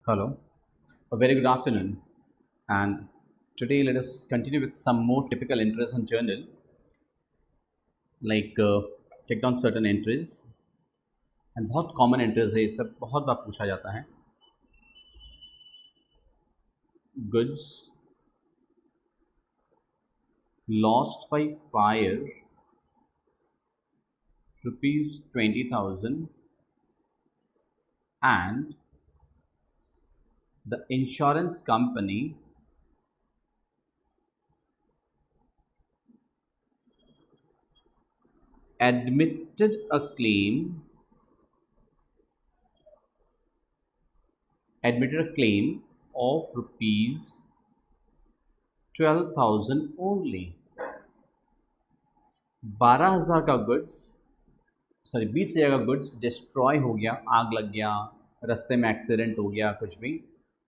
Hello, a very good afternoon. And today let us continue with some more typical entries in journal, like check down certain entries. And बहुत common entries है, ये सब बहुत बार पूछा जाता है. Goods lost by fire ₹20,000 and the insurance company admitted a claim of rupees 12,000 only. 12,000 का goods, sorry 20,000 का गुड्स डिस्ट्रॉय हो गया, आग लग गया, रास्ते में एक्सीडेंट हो गया, कुछ भी.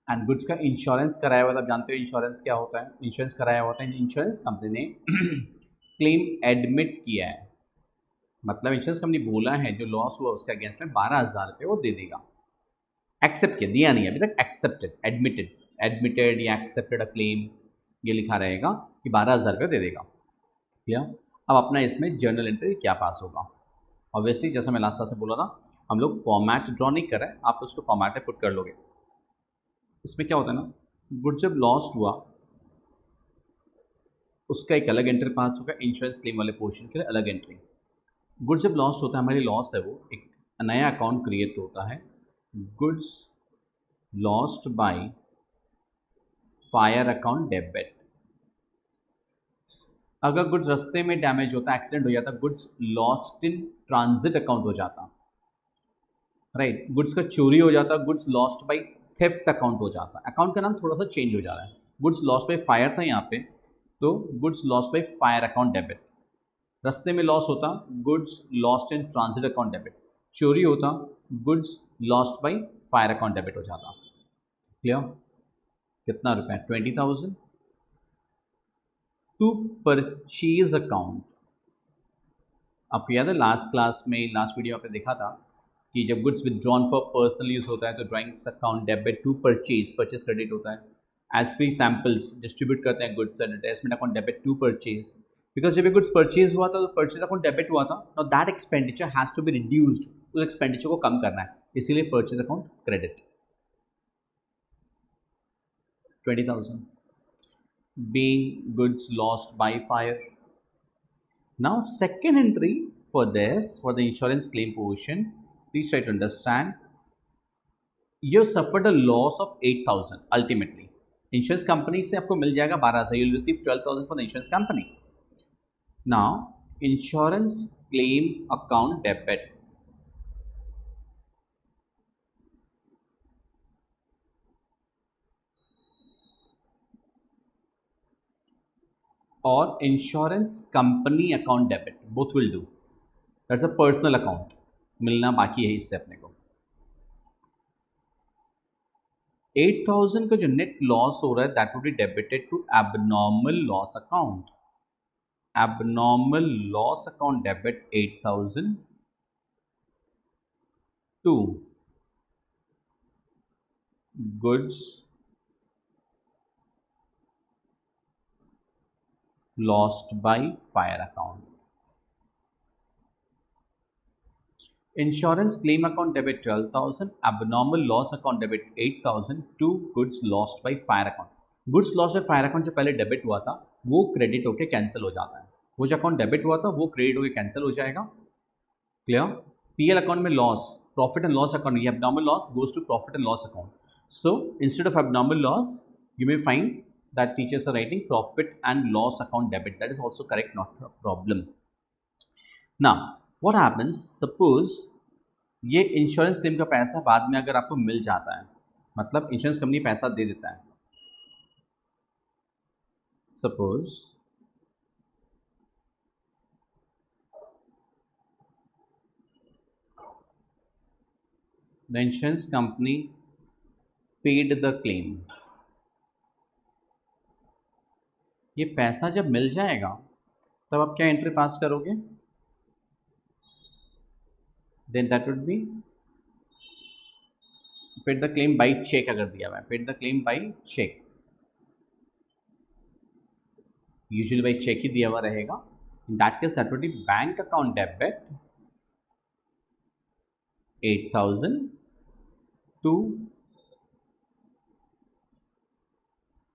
एंड गुड्स का इंश्योरेंस कराया हुआ था. आप जानते हो इंश्योरेंस क्या होता है? इंश्योरेंस कराया हुआ था. इंश्योरेंस कंपनी ने क्लेम एडमिट किया है, मतलब इंश्योरेंस कंपनी बोला है जो लॉस हुआ उसके अगेंस्ट में 12,000 रुपये वो दे देगा. एक्सेप्ट किया, दिया नहीं अभी तक. एक्सेप्टेड, एडमिटेड या एक्सेप्टेड अ क्लेम ये लिखा रहेगा कि 12,000 रुपये दे देगा. या अब अपना इसमें जर्नल एंट्री क्या पास होगा? ऑब्वियसली जैसा मैं लास्ट क्लास से बोला था, हम लोग फॉर्मेट ड्रॉ नहीं कर रहे हैं, आप उसको फॉर्मेट में पुट कर लोगे. इसमें क्या होता है ना, गुड जब लॉस्ट हुआ उसका एक अलग एंट्री पास होगा, इंश्योरेंस क्लेम वाले पोर्शन के लिए अलग एंट्री. गुड्स जब लॉस्ट होता है, हमारी लॉस है वो एक नया अकाउंट क्रिएट होता है, goods lost by fire account debit. अगर गुड्स रास्ते में डैमेज होता, एक्सीडेंट हो जाता, goods lost in transit account हो जाता. राइट, गुड्स का चोरी हो जाता, goods lost by theft account हो जाता. अकाउंट का नाम थोड़ा सा चेंज हो जा रहा है. गुड्स लॉस्ट बाय फायर था यहाँ पे, तो goods lost by fire account debit. रास्ते में लॉस होता, goods lost in transit account debit. चोरी होता, goods lost by fire account debit हो जाता. क्लियर? कितना रुपए? 20,000 टू परचेज अकाउंट. आपको याद है लास्ट क्लास में, लास्ट वीडियो आपने देखा था कि जब goods withdrawn for personal use होता है तो drawings account debit to purchase credit होता है. एज फ्री सैम्पल्स डिस्ट्रीब्यूट करते हैं goods, advertisement account debit to purchase. Because जब ये गुड्स परचेज हुआ था तो परचेज अकाउंट डेबिट हुआ था. Now that expenditure has to be reduced, उस एक्सपेंडिचर को कम करना है, इसीलिए purchase account credit 20,000 being goods lost by fire. Now second entry for this, for the insurance claim portion, please try to understand. You suffered a loss of 8,000 ultimately. Insurance company से आपको मिल जाएगा 12,000. you'll receive 12,000 for the insurance company. Now insurance claim account debit. और insurance company account debit, both will do. That's a personal account, मिलना बाकी है इससे अपने को. 8,000 का जो नेट लॉस हो रहा है that would be debited to abnormal loss account. Abnormal loss account debit 8,000 to goods lost by fire account. Insurance claim account debit 12,000, abnormal loss account debit 8,000 to goods lost by fire account. Goods lost by fire account जो पहले debit हुआ था वो credit होकर cancel हो जाता है. वो जो अकाउंट डेबिट हुआ था वो क्रेडिट होकर कैंसिल हो जाएगा. क्लियर? पीएल अकाउंट में loss, profit and loss account, ये abnormal loss goes to profit and loss account. So instead of abnormal loss you may find that teachers are writing profit and loss account debit. That is also correct, not a problem. Now what happens, suppose ये insurance claim का पैसा बाद में अगर आपको मिल जाता है, मतलब इंश्योरेंस कंपनी पैसा दे देता है. Suppose the insurance company paid the claim. ये पैसा जब मिल जाएगा तब आप क्या एंट्री पास करोगे? then that would be paid the claim by cheque अगर दिया हुआ है, paid the claim by cheque, usually by cheque ही दिया हुआ रहेगा. In that case that would be bank account debit 8,000 to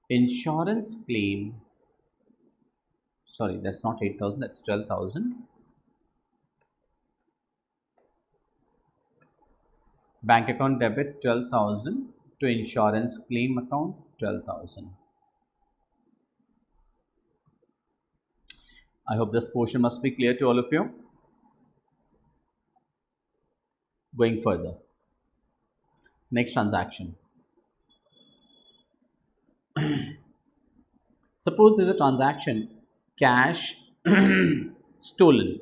insurance claim. Sorry, that's not 8,000, that's 12,000. Bank account debit 12,000 to insurance claim account 12,000. I hope this portion must be clear to all of you. Going further. Next transaction. Suppose there's a transaction, cash stolen,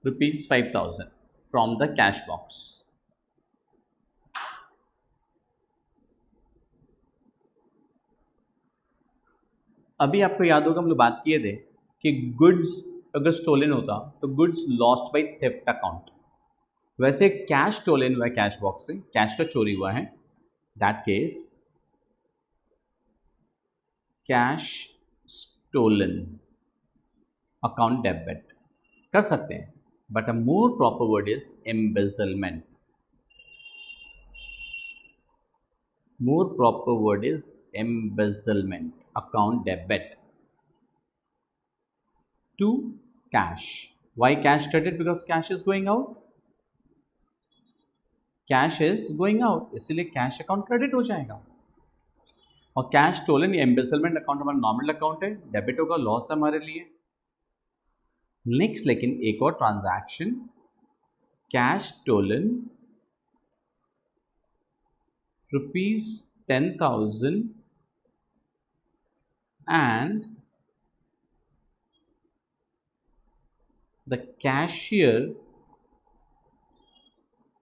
rupees 5,000 from the cash box. अभी आपको याद होगा हम लोग बात किए थे कि गुड्स अगर स्टोलन होता तो goods lost by theft account. वैसे कैश स्टोलन हुआ है कैश बॉक्स से, कैश का चोरी हुआ है, that case cash stolen account debit कर सकते हैं, but a more proper word is embezzlement. More proper word is embezzlement, account debit to cash. Why cash credit? Because cash is going out. Cash is going out, इसलिए cash account credit हो जाएगा. और cash stolen या embezzlement account हमारा normal account है, debit होगा, loss है हमारे लिए. नेक्स्ट लेकिन एक और transaction, cash stolen rupees 10,000 and the cashier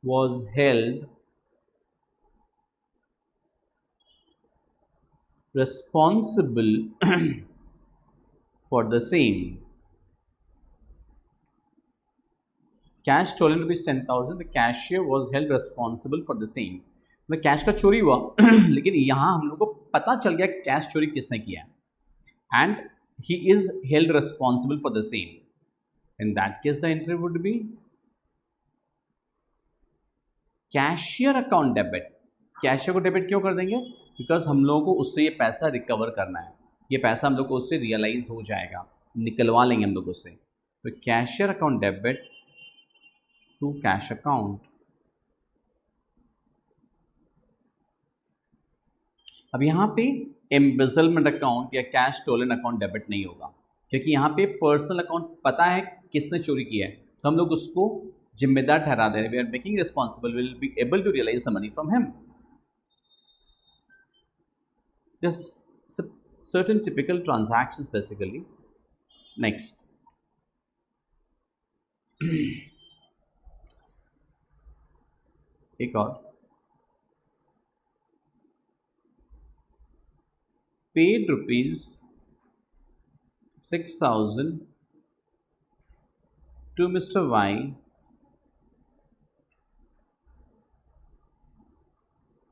was held responsible for the same. Cash stolen rupees 10,000, the cashier was held responsible for the same. मतलब कैश का चोरी हुआ लेकिन यहाँ हम लोग को पता चल गया कैश चोरी किसने किया है, and he is held responsible for the same. In that case the entry would B cashier account debit. Cashier को डेबिट क्यों कर देंगे? बिकॉज हम लोगों को उससे ये पैसा रिकवर करना है, ये पैसा हम लोग को उससे रियलाइज हो जाएगा, निकलवा लेंगे हम लोग उससे. तो cashier account debit to cash account. अब यहाँ पे एम्बेजलमेंट अकाउंट या कैश स्टोलन अकाउंट डेबिट नहीं होगा, क्योंकि यहाँ पे पर्सनल अकाउंट पता है किसने चोरी किया है, तो हम लोग उसको जिम्मेदार ठहरा दे रहे हैं. We are making responsible, will be able to realise the money from him. This certain typical transactions basically. Next. एक और, paid rupees 6,000 to Mr. Y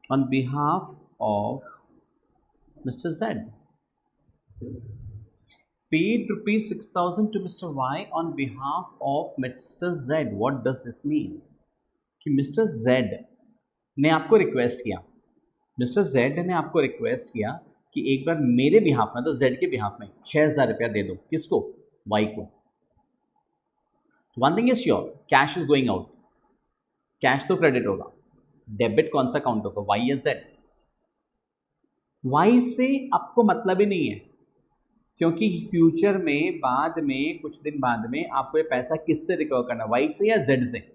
on behalf of Mr. Z. Paid rupees 6,000 to Mr. Y on behalf of Mr. Z. What does this mean? कि Mr. Z ने आपको request किया, Mr. Z ने आपको request किया कि एक बार मेरे बिहाफ में, तो Z के बिहाफ में 6,000 रुपया दे दो. किसको? Y को. One thing is sure, cash is going out, cash तो क्रेडिट होगा. डेबिट कौन सा काउंट होगा? Y या Z? Y से आपको मतलब ही नहीं है, क्योंकि फ्यूचर में, बाद में, कुछ दिन बाद में आपको ये पैसा किससे रिकवर करना है? Y से या Z से?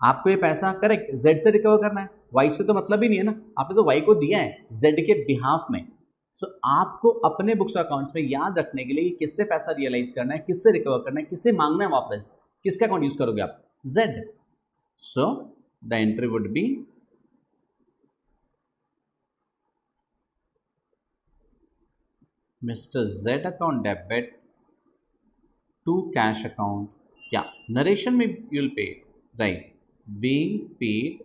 आपको ये पैसा करेक्ट Z से रिकवर करना है, Y से तो मतलब ही नहीं है ना. आपने तो Y को दिया है Z के बिहाफ में. सो आपको अपने बुक्स अकाउंट्स में याद रखने के लिए किससे पैसा रियलाइज करना है, किससे रिकवर करना है, किससे मांगना है वापस, किसका अकाउंट यूज करोगे आप? Z. So the entry would B Mr. Z account debit to cash account. Yeah, narration में you'll pay, right? being paid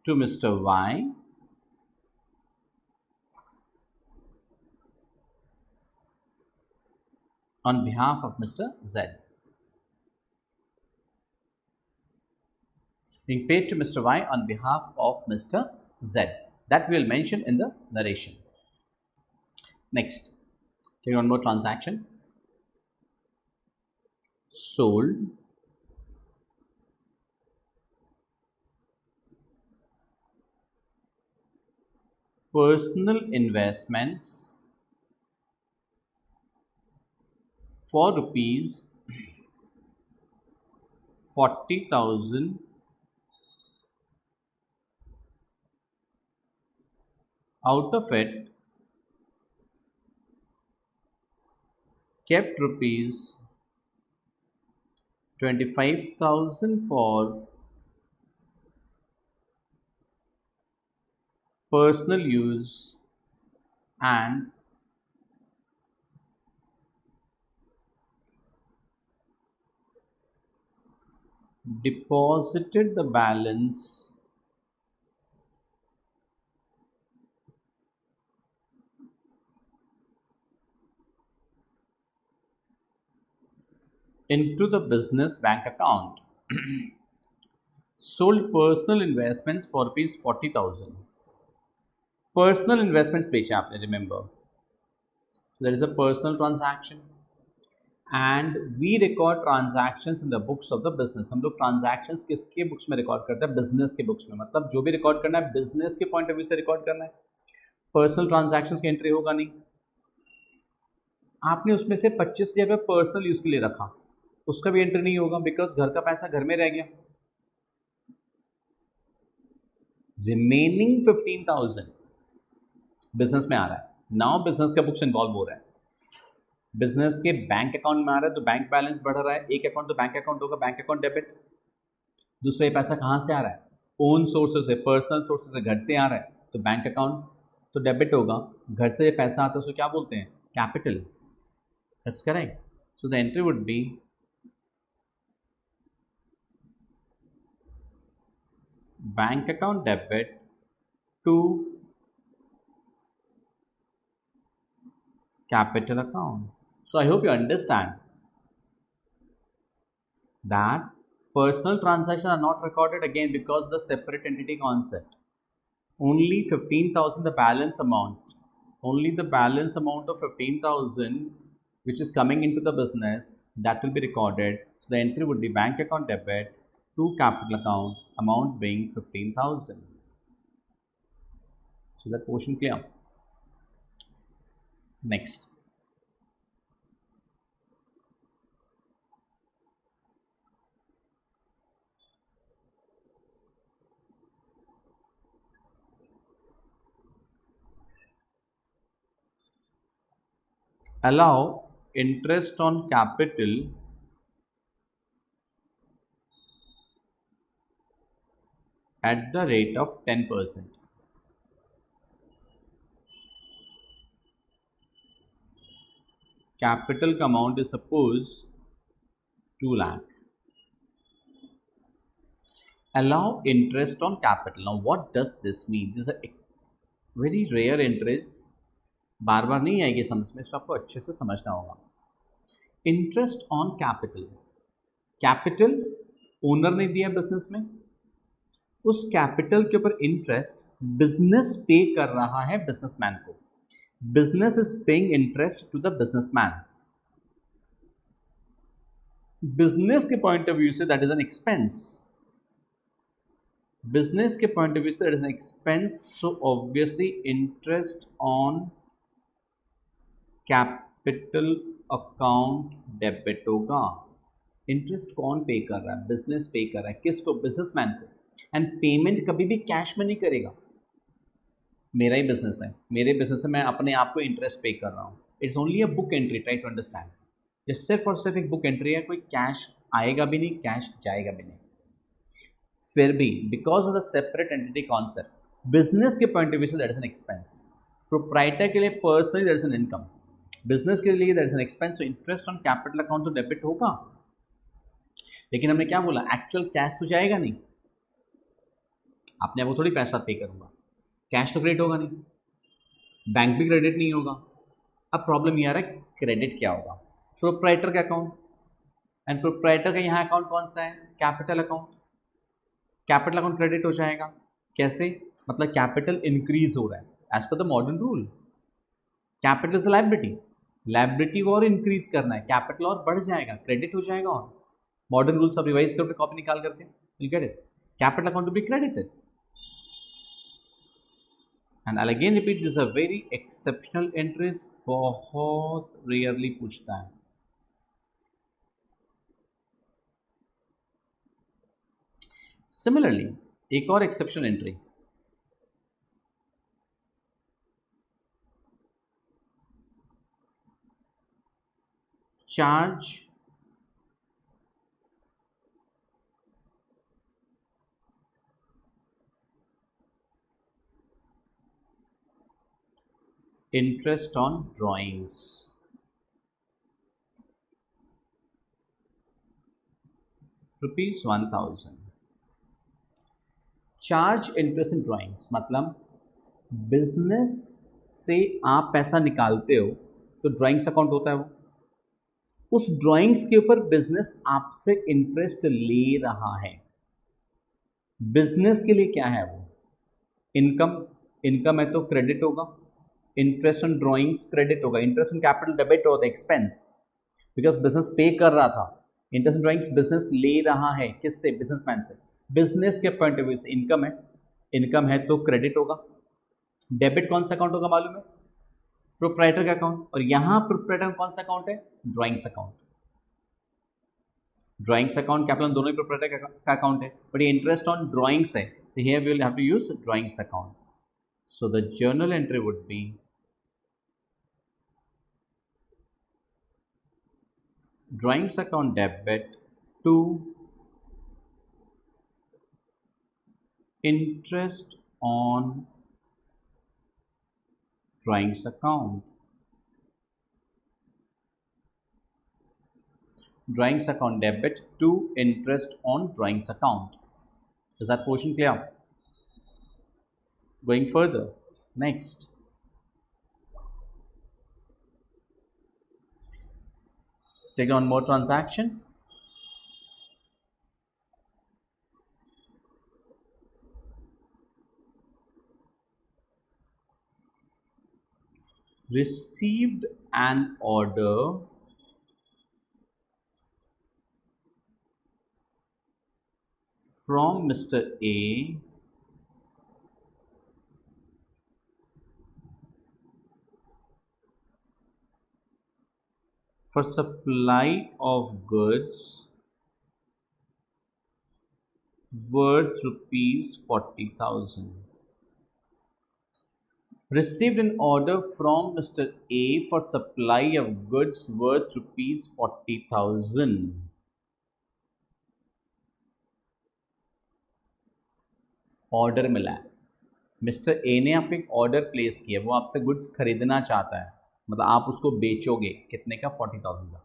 to Mr. Y on behalf of Mr. Z. Being paid to Mr. Y on behalf of Mr. Z. That we will mention in the narration. Next, take one more transaction. Sold personal investments for rupees 40,000 out of it kept rupees 25,000 for personal use and deposited the balance into the business bank account. Sold personal investments for rupees 40,000. Personal investments बेचे आपने, remember. There is a personal transaction and we record transactions in the books of the business. हम लोग transactions किसके books में record करते हैं? Business के books में. मतलब जो भी record करना है business के point of view से record करना है. Personal transactions की entry होगा नहीं. आपने उसमें से 25,000 रुपये पर्सनल यूज के लिए रखा, उसका भी एंट्री नहीं होगा बिकॉज घर का पैसा घर में रह गया. रिमेनिंग 15,000 बिजनेस में आ रहा है. नाउ बिजनेस का बुक्स इन्वॉल्व हो रहा है. बिजनेस के बैंक अकाउंट में आ रहा है तो बैंक बैलेंस बढ़ रहा है. एक अकाउंट तो बैंक अकाउंट होगा, बैंक अकाउंट डेबिट. दूसरा ये पैसा कहाँ से आ रहा है? ओन सोर्सेज से, पर्सनल सोर्सेज से, घर से आ रहा है तो बैंक अकाउंट तो डेबिट होगा. घर से ये पैसा आता है उसको क्या बोलते हैं? Capital. That's correct. So the entry would be bank account debit to capital account. So I hope you understand that personal transactions are not recorded again because of the separate entity concept. Only 15,000 the balance amount. Only the balance amount of 15,000 which is coming into the business, that will be recorded. So the entry would be bank account debit to capital account, amount being 15,000. So that portion clear. Next. Allow interest on capital at the rate of 10%. Capital का amount is suppose 2 lakh. Allow interest on capital. Now what does this mean? This is a very rare interest. बार बार नहीं आएगी समझ में, इसको आपको अच्छे से समझना होगा. Interest on capital. Capital owner ने दिया बिजनेस में, उस कैपिटल के ऊपर इंटरेस्ट बिजनेस पे कर रहा है बिजनेसमैन को. Business is paying interest to the businessman. Business के पॉइंट ऑफ व्यू से that is an expense. Business के पॉइंट ऑफ व्यू से that is an expense. So obviously interest on capital account debit होगा. Interest कौन pay कर रहा है? Business पे कर रहा है. किसको? बिजनेसमैन को. एंड पेमेंट कभी भी कैश में नहीं करेगा. मेरा ही बिजनेस है, मेरे बिजनेस में मैं अपने आप को इंटरेस्ट पे कर रहा हूँ. It's only a book entry. Try to understand. ये सिर्फ और सिर्फ एक बुक एंट्री है. कोई कैश आएगा भी नहीं, कैश जाएगा भी नहीं. फिर भी because of the separate entity concept, business के पॉइंट ऑफ व्यू से that is an expense. Proprietor के लिए personally that is an income. Business के लिए दैट इज एन एक्सपेंस. तो इंटरेस्ट ऑन कैपिटल अकाउंट तो डेबिट होगा. लेकिन हमने क्या बोला, एक्चुअल कैश तो जाएगा नहीं, आपने वो थोड़ी पैसा पे करूंगा, कैश तो क्रेडिट होगा नहीं, बैंक भी क्रेडिट नहीं होगा। अब प्रॉब्लम ये आ रहा है क्रेडिट क्या होगा, प्रोप्राइटर का अकाउंट, एंड प्रोप्राइटर का यहाँ अकाउंट कौन सा है, capital account, capital account credit हो जाएगा। कैसे, मतलब कैपिटल इंक्रीज हो रहा है as per the modern rule, capital is liability, liability को और इंक्रीज करना है, कैपिटल और बढ़ जाएगा, क्रेडिट हो जाएगा। और मॉडर्न रूल सब रिवाइज करके कॉपी निकाल करके you get it, capital account to be credited. And I again repeat, this a very exceptional entries, बहुत रेयरली पूछता है। सिमिलरली एक और exceptional entry, charge interest on drawings, ₹1000। Charge interest in drawings मतलब business से आप पैसा निकालते हो तो ड्राइंग्स अकाउंट होता है, वो उस ड्राइंग्स के ऊपर बिजनेस आपसे इंटरेस्ट ले रहा है। बिजनेस के लिए क्या है वो, इनकम, इनकम है तो क्रेडिट होगा, इंटरेस्ट ऑन ड्राइंग्स क्रेडिट होगा, इंटरेस्ट ऑन कैपिटल डेबिट होता है, एक्सपेंस, बिकॉज बिजनेस पे कर रहा था, इंटरेस्ट ऑन ड्राइंग्स बिजनेस ले रहा है, किससे, बिजनेसमैन से। बिजनेस के पॉइंट ऑफ व्यू से इनकम है, इनकम है तो क्रेडिट होगा। डेबिट कौन सा अकाउंट होगा मालूम है, प्रोप्राइटर का अकाउंट, और यहां प्रोप्राइटर कौन सा अकाउंट है, drawings account. Drawings account capital दोनों ही प्रोप्राइटर का अकाउंट है, बट ये इंटरेस्ट ऑन ड्राइंग्स है, तो here we will have to use drawings account. So the journal entry would be drawings account debit to interest on drawings account, drawings account debit to interest on drawings account. Is that portion clear? Going further, next, take on more transaction. Received an order from Mr. A for supply of goods worth ₹40,000. Received an order from Mr. A for supply of goods worth ₹40,000. Order मिला है, mister A ने आपको एक order place किया, वो आपसे goods खरीदना चाहता है, मतलब आप उसको बेचोगे कितने का, 40,000 का,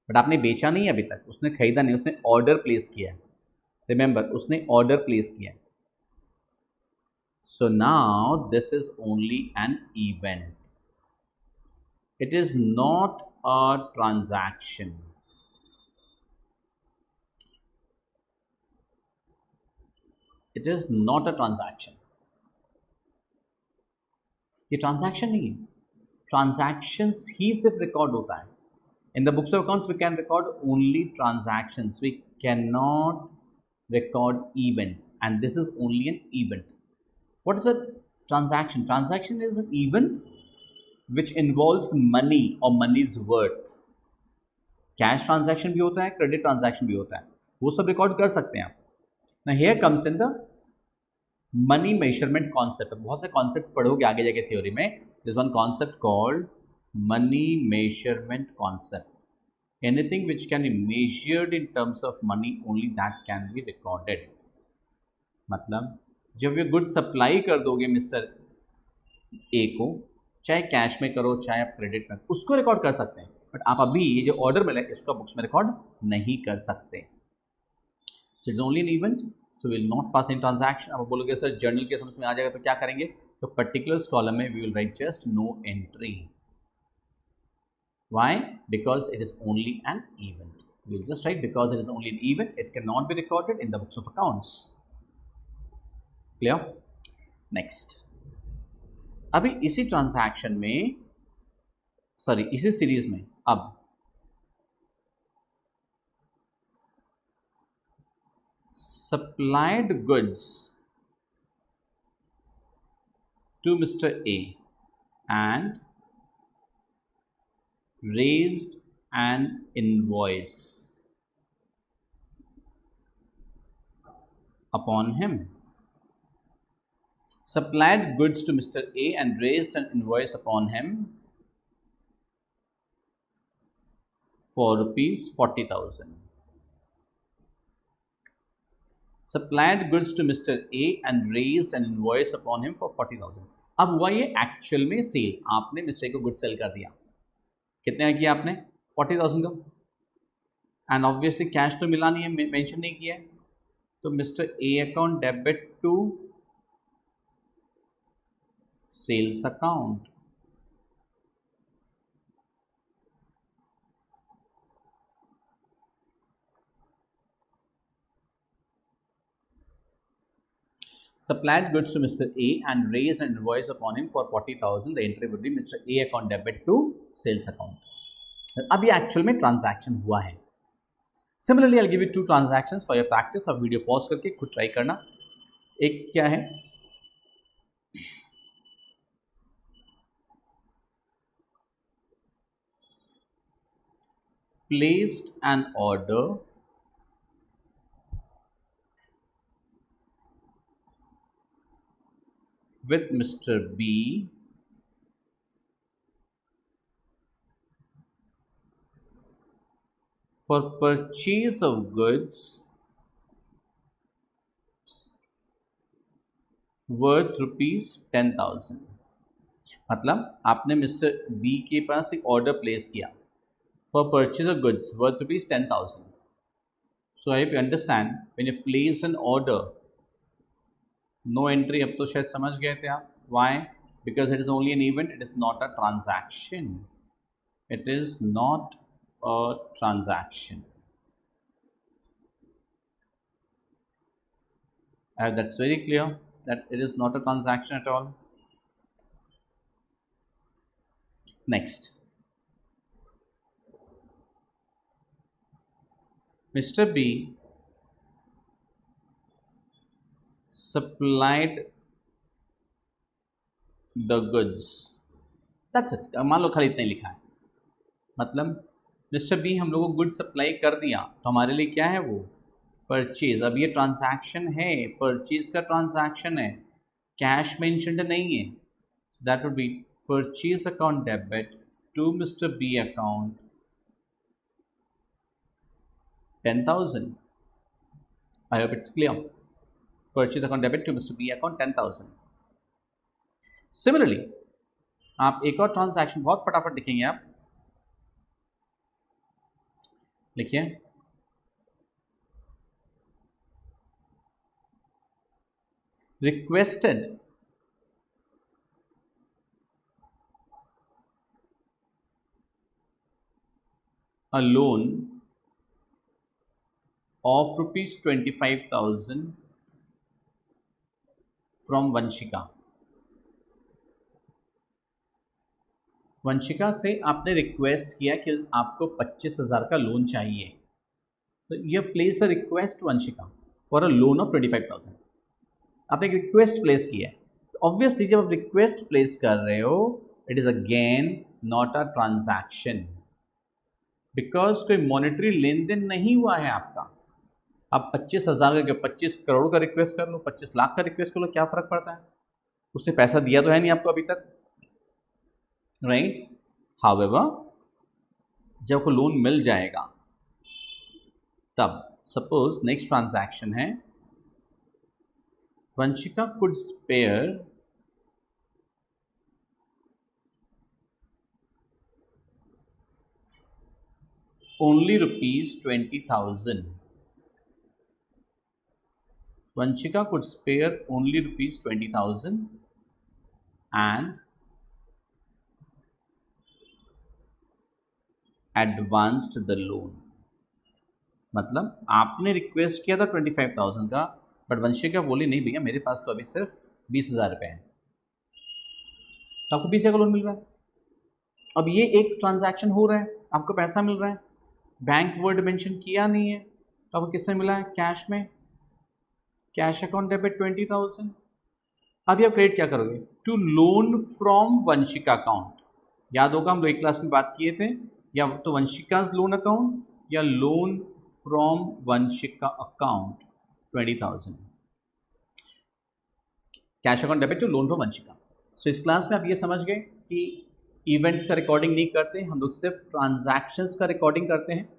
बट आपने बेचा नहीं अभी तक, उसने खरीदा नहीं, उसने ऑर्डर प्लेस किया है। रिमेंबर, उसने ऑर्डर प्लेस किया है। So now this is only an event. It is not a transaction. It is not a transaction. ये ट्रांजैक्शन नहीं है, ट्रांजैक्शंस ही सिर्फ रिकॉर्ड होता है। In the books of accounts we can record only transactions, we can not record events, and this is only an event. What is a transaction? Transaction is an event which involves money or money's worth. Cash transaction भी होता है, credit transaction भी होता है, वो सब record कर सकते हैं आप। ना here comes in the money measurement concept. बहुत से कॉन्सेप्ट्स पढ़ोगे आगे जाके थ्योरी में। This one concept called money measurement concept. Anything which can be measured in terms of money, only that can be recorded. मतलब जब ये गुड सप्लाई कर दोगे मिस्टर ए को, चाहे कैश में करो चाहे आप क्रेडिट में, उसको रिकॉर्ड कर सकते हैं, बट आप अभी ये जो ऑर्डर मिला है इसको बुक्स में रिकॉर्ड नहीं कर सकते। So it's only an event, so will not pass in transaction. अब बोलोगे सर जर्नल के समझ में आ जाएगा तो क्या करेंगे, तो पर्टिकुलर्स कॉलम में we will write just no entry. Why? Because it is only an event. We'll just write because it is only an event, it cannot be recorded in the books of accounts. Clear? Next. अभी इसी transaction में, sorry इसी series में, अब supplied goods to Mr. A and raised an invoice upon him. Supplied goods to Mr. A and raised an invoice upon him for rupees 40,000. Supplied goods to Mr. A and raised an invoice upon him for 40,000. अब हुआ ये actual में cell, आपने mister A को good cell कर दिया, कितने का किया आपने, 40,000 का, एंड ऑब्वियसली कैश तो मिला नहीं है, मेंशन नहीं किया है, तो mister A account debit to sales account. Supplied goods to Mr. A and raised an invoice upon him for 40,000. The entry would be Mr. A account debit to sales account. अब ये actual में transaction हुआ है। Similarly I give you 2 transactions for your practice. अब video pause करके खुद try करना। एक क्या है, placed an order with Mr. B for purchase of goods worth rupees 10,000। मतलब आपने मिस्टर बी के पास एक ऑर्डर प्लेस किया for purchase of goods worth rupees 10,000। So I understand when you place an order, no entry, अब तो शायद समझ गए थे आप। Why? Because it is only an event, it is not a transaction, it is not a transaction. That's very clear that it is not a transaction at all. Next, Mr. B supplied the goods. That's it. मान लो खाली इतना ही लिखा है, मतलब mister B हम लोगों को good supply कर दिया, तो हमारे लिए क्या है वो, परचेज। अब ये ट्रांजैक्शन है, परचेज का ट्रांजैक्शन है, कैश मेंशन्ड नहीं है। That would be purchase account debit to mister B account 10,000। I hope it's clear. Purchase account debit to Mr. B account 10,000. Similarly, आप एक और ट्रांजैक्शन बहुत फटाफट लिखेंगे, आप लिखिए, requested a loan of rupees 25,000 from Vanshika. Vanshika से आपने रिक्वेस्ट किया कि आपको 25,000 का लोन चाहिए, तो you have place a request Vanshika for a loan of 25,000। आपने एक रिक्वेस्ट प्लेस किया है, तो ऑब्वियसली जब आप रिक्वेस्ट प्लेस कर रहे हो, it is again not a transaction, because कोई मॉनेटरी लेन देन नहीं हुआ है आपका। आप 25,000 का 25 करोड़ का रिक्वेस्ट कर लो, 25 लाख का रिक्वेस्ट कर लो, क्या फ़र्क पड़ता है, उसने पैसा दिया तो है नहीं आपको अभी तक, राइट। हाउएवर जब को लोन मिल जाएगा, तब सपोज नेक्स्ट ट्रांजैक्शन है, Vanshika could spare only rupees 20,000 Vanshika could spare only rupees 20,000 and advanced the loan. मतलब आपने रिक्वेस्ट किया था 25,000 का, बट वंशिका बोली नहीं भैया मेरे पास तो अभी सिर्फ 20,000 रुपये हैं, तो आपको 20,000 का लोन मिल रहा है। अब ये एक ट्रांजैक्शन हो रहा है, आपको पैसा मिल रहा है, बैंक वर्ड मेंशन किया नहीं है, तो आपको किससे मिला है? कैश में, कैश अकाउंट डेबिट 20,000। अभी आप क्रेडिट क्या करोगे? To loan from Vanshika account. याद होगा हम 2 क्लास में बात किए थे, या तो वंशिकाज लोन अकाउंट या loan from Vanshika account 20,000, cash account debit to loan from Vanshika. So इस क्लास में आप ये समझ गए कि इवेंट्स का रिकॉर्डिंग नहीं करते, हम लोग सिर्फ ट्रांजैक्शंस का रिकॉर्डिंग करते हैं।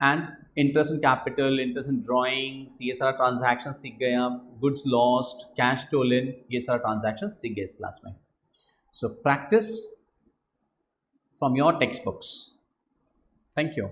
And interest in capital, interest in drawings, ये सारा ट्रांजैक्शन सीख गए आप। गुड्स लॉस्ट, कैश स्टोलन, ये सारा ट्रांजैक्शन सीख गए इस क्लास में। So practice from your text books. Thank you.